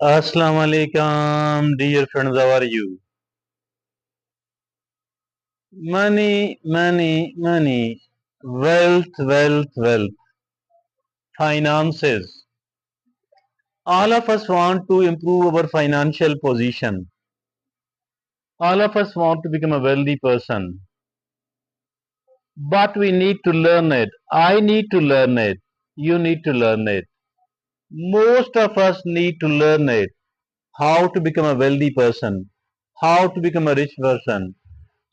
Assalamu alaikum, dear friends, how are you? Money, money, money, wealth, wealth, wealth, finances. All of us want to improve our financial position. All of us want to become a wealthy person. But we need to learn it. I need to learn it. You need to learn it. Most of us need to learn it. How to become a wealthy person. How to become a rich person.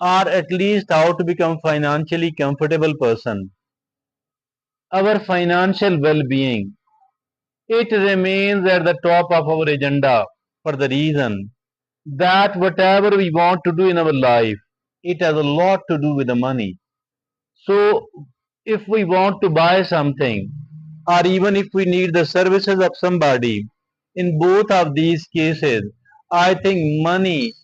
Or at least how to become financially comfortable person. Our financial well-being, it remains at the top of our agenda for the reason that whatever we want to do in our life, it has a lot to do with the money. So if we want to buy something, or even if we need the services of somebody, in both of these cases, I think money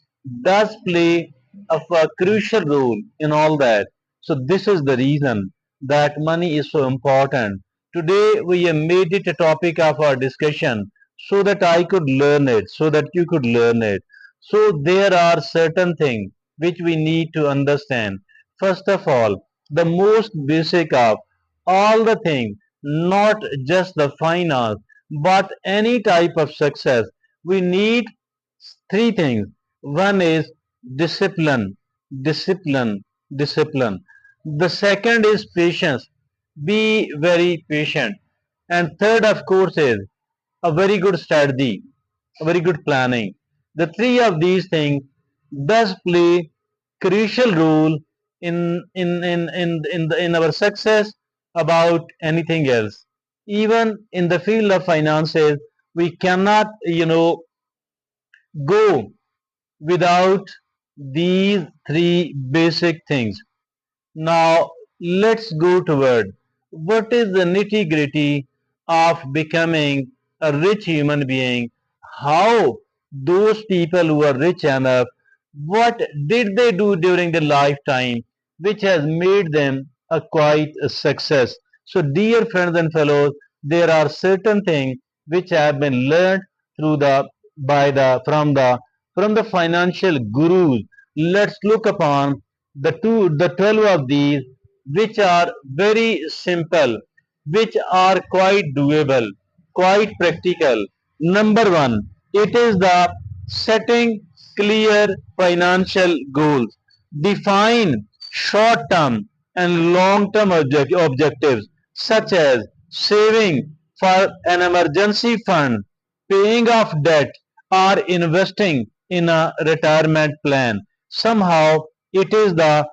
does play a crucial role in all that. So this is the reason that money is so important. Today we have made it a topic of our discussion so that I could learn it, so that you could learn it. So there are certain things which we need to understand. First of all, the most basic of all the things, not just the finance, but any type of success, we need three things. One is discipline, discipline, discipline. The second is patience. Be very patient. And third, of course, is a very good strategy, a very good planning. The three of these things does play crucial role in our success about anything else. Even in the field of finances, we cannot, go without these three basic things. Now, let's go toward what is the nitty gritty of becoming a rich human being. How those people who are rich enough, what did they do during their lifetime which has made them a quite a success? So, dear friends and fellows, there are certain things which have been learned through the by the from the financial gurus. Let's look upon the 12 of these, which are very simple, which are quite doable, quite practical. Number one, it is the setting clear financial goals. Define short term and long term objectives such as saving for an emergency fund, paying off debt, or investing in a retirement plan. Somehow it is the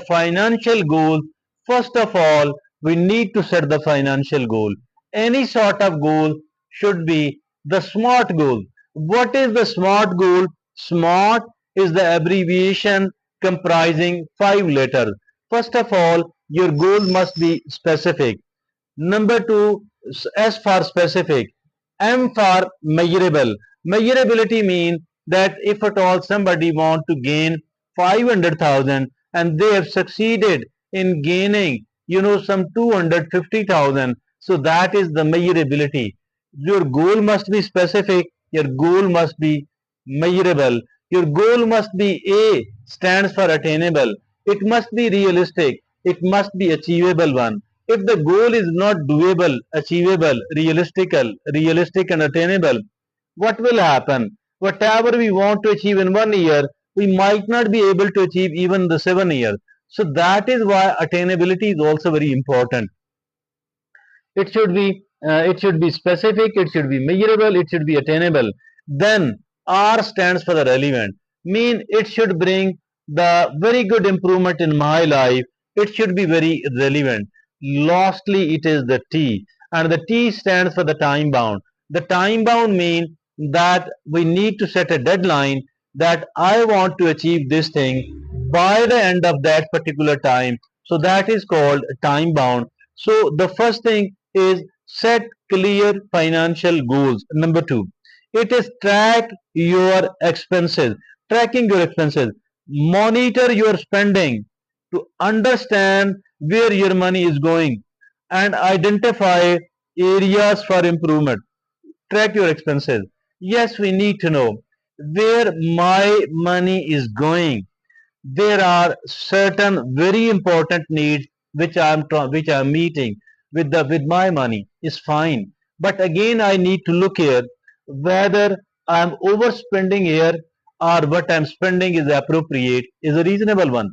financial goal. First of all, we need to set the financial goal. Any sort of goal should be the SMART goal. What is the SMART goal? SMART is the abbreviation comprising five letters. First of all, your goal must be specific. Number two, S for specific. M for measurable. Measurability means that if at all somebody want to gain 500,000 and they have succeeded in gaining, some 250,000, so that is the measurability. Your goal must be specific. Your goal must be measurable. Your goal must be A stands for attainable. It must be realistic. It must be achievable one. If the goal is not doable, achievable, realistic and attainable, what will happen? Whatever we want to achieve in 1 year, we might not be able to achieve even the 7 years. So that is why attainability is also very important. It should be specific, it should be measurable, it should be attainable. Then R stands for the relevant. Mean it should bring the very good improvement in my life. It should be very relevant. Lastly, it is the T, and the T stands for the time bound. The time bound mean that we need to set a deadline that I want to achieve this thing by the end of that particular time. So that is called time bound. So the first thing is set clear financial goals. Number two, it is track your expenses. Tracking your expenses. Monitor your spending to understand where your money is going and identify areas for improvement. Track your expenses. Yes, we need to know where my money is going. There are certain very important needs which I'm meeting with my money is fine. But again, I need to look here whether I'm overspending here or what I'm spending is appropriate, is a reasonable one.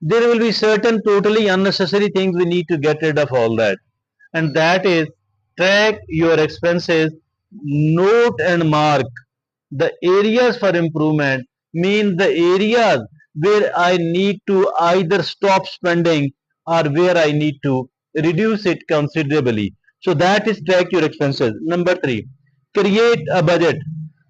There will be certain totally unnecessary things we need to get rid of all that, and that is track your expenses, note and mark the areas for improvement, means the areas where I need to either stop spending or where I need to reduce it considerably. So that is track your expenses. Number three, create a budget.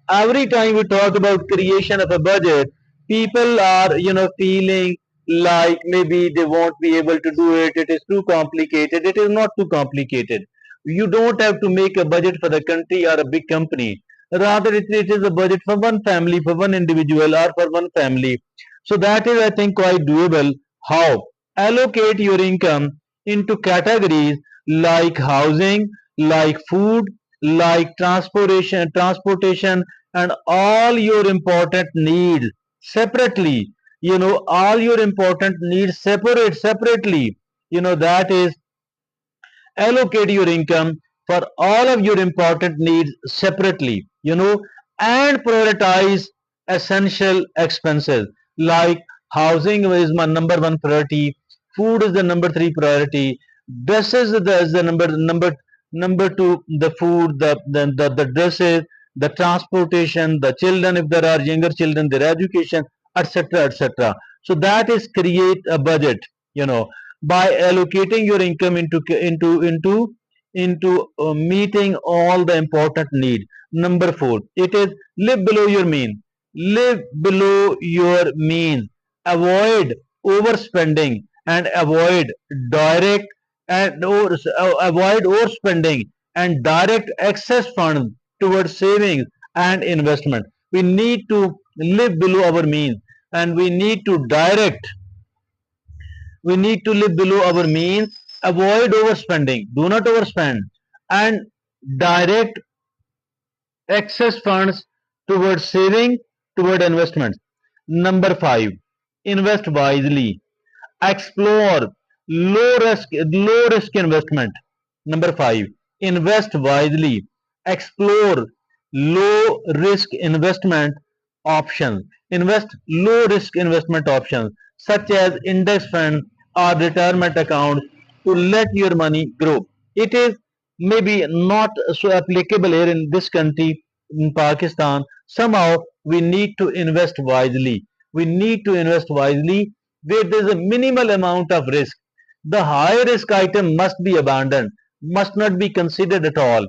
Every time we talk about creation of a budget, people are, feeling like maybe they won't be able to do it. It is too complicated. It is not too complicated. You don't have to make a budget for the country or a big company. Rather, it is a budget for one family, for one individual, or for one family. So that is, I think, quite doable. How? Allocate your income into categories like housing, like food, like transportation, and all your important needs separately. All your important needs separately. That is, allocate your income for all of your important needs separately, and prioritize essential expenses like housing is my number one priority, food is the number three priority, dresses is the number two, the food, the dresses, the transportation, the children, if there are younger children, their education, etc., etc. So that is create a budget, you know by allocating your income into meeting all the important need. Number four, it is live below your mean. Live below your means. Avoid overspending and direct avoid overspending and direct excess funds towards savings and investment. We need to live below our means, and we need to live below our means, avoid overspending, do not overspend, and direct excess funds towards saving, toward investments. Number five, invest wisely. Explore low risk investment. Number five, invest wisely. Explore low risk investment options. Invest low risk investment options such as index funds or retirement accounts to let your money grow. It is maybe not so applicable here in this country, in Pakistan. Somehow we need to invest wisely. We need to invest wisely where there is a minimal amount of risk. The high risk item must be abandoned, must not be considered at all.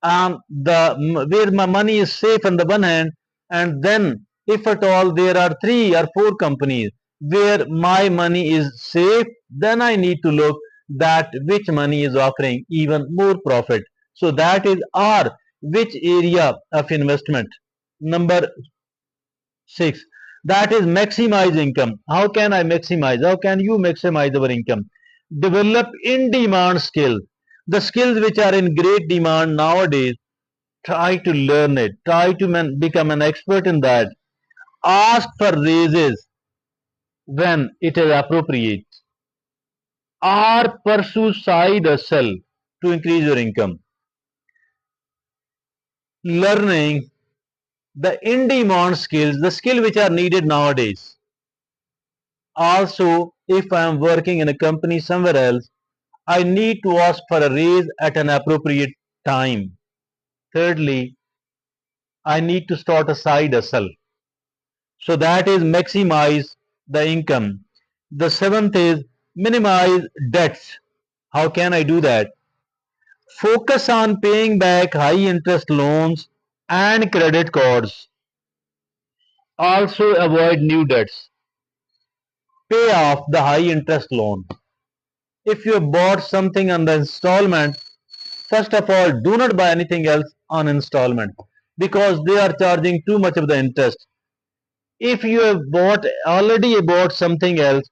The where my money is safe on the one hand, and then if at all there are three or four companies where my money is safe, then I need to look that which money is offering even more profit. So that is R, which area of investment. Number six, that is maximize income. How can I maximize? How can you maximize our income? Develop in demand skills. The skills which are in great demand nowadays, try to learn it. Try to become an expert in that. Ask for raises when it is appropriate, or pursue side hustle to increase your income. Learning the in demand skills, the skill which are needed nowadays. Also, if I am working in a company somewhere else, I need to ask for a raise at an appropriate time. Thirdly, I need to start a side hustle. So that is maximize the income. The seventh is minimize debts. How can I do that? Focus on paying back high interest loans and credit cards. Also avoid new debts. Pay off the high interest loan. If you bought something on the installment, first of all, do not buy anything else on installment because they are charging too much of the interest. If you have already bought something else,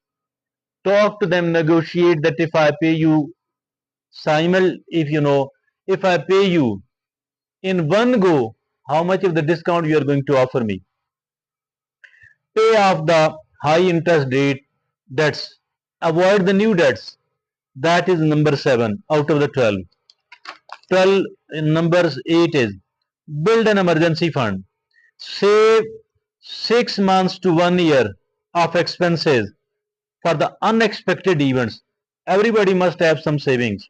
talk to them, negotiate that if I pay you if I pay you in one go, how much of the discount you are going to offer me? Pay off the high interest rate debts. Avoid the new debts. That is number 7 out of the 12. 12 in numbers 8 is build an emergency fund. Save 6 months to 1 year of expenses for the unexpected events. Everybody must have some savings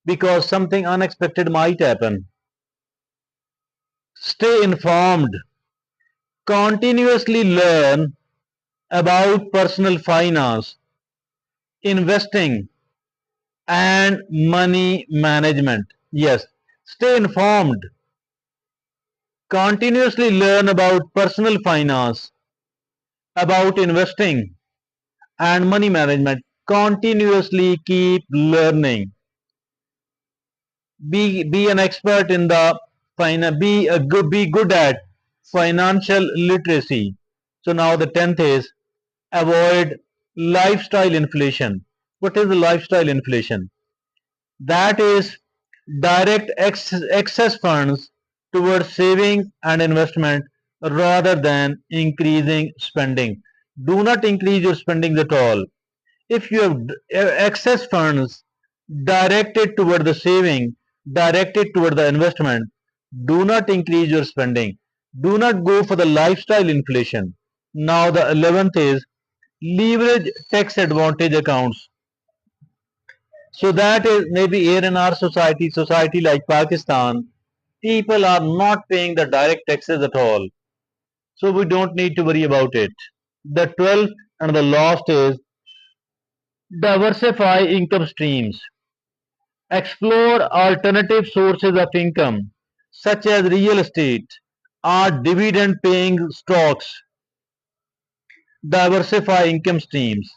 because something unexpected might happen. Stay informed. Continuously learn about personal finance, investing, and money management. Yes, stay informed. Continuously learn about personal finance, about investing, and money management. Continuously keep learning. Be an expert in the be good at financial literacy. So now the 10th is avoid lifestyle inflation. What is the lifestyle inflation? That is direct excess funds towards saving and investment rather than increasing spending. Do not increase your spending at all. If you have excess funds directed toward the saving, directed toward the investment, do not increase your spending. Do not go for the lifestyle inflation. Now the 11th is leverage tax advantage accounts. So that is maybe here in our society like Pakistan, people are not paying the direct taxes at all. So we don't need to worry about it. The 12th and the last is diversify income streams. Explore alternative sources of income such as real estate or dividend paying stocks. Diversify income streams.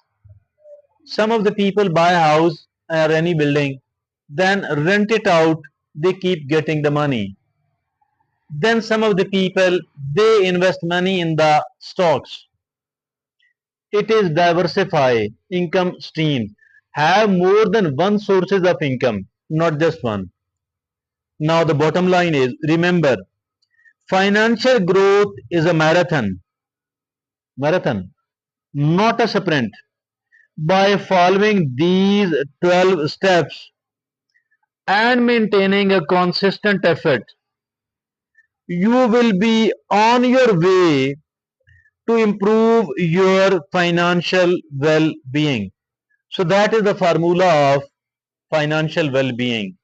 Some of the people buy a house or any building, then rent it out, they keep getting the money. Then some of the people, they invest money in the stocks. It is diversify income streams. Have more than one sources of income, not just one. Now the bottom line is, remember, financial growth is a marathon, not a sprint. By following these 12 steps and maintaining a consistent effort, you will be on your way to improve your financial well-being. So that is the formula of financial well-being.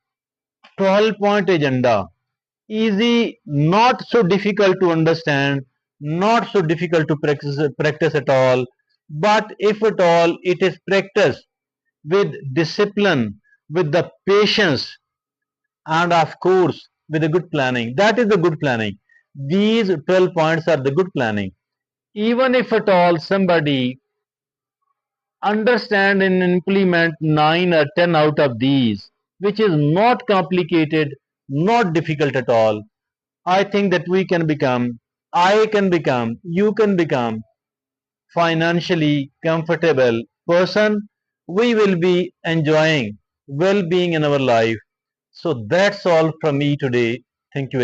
12-point agenda. Easy, not so difficult to understand, not so difficult to practice at all. But if at all it is practiced with discipline, with the patience, and of course with the good planning. That is the good planning. These 12 points are the good planning. Even if at all somebody understand and implement 9 or 10 out of these, which is not complicated, not difficult at all, I think that we can become, I can become, you can become financially comfortable person. We will be enjoying well-being in our life. So that's all from me today. Thank you very much.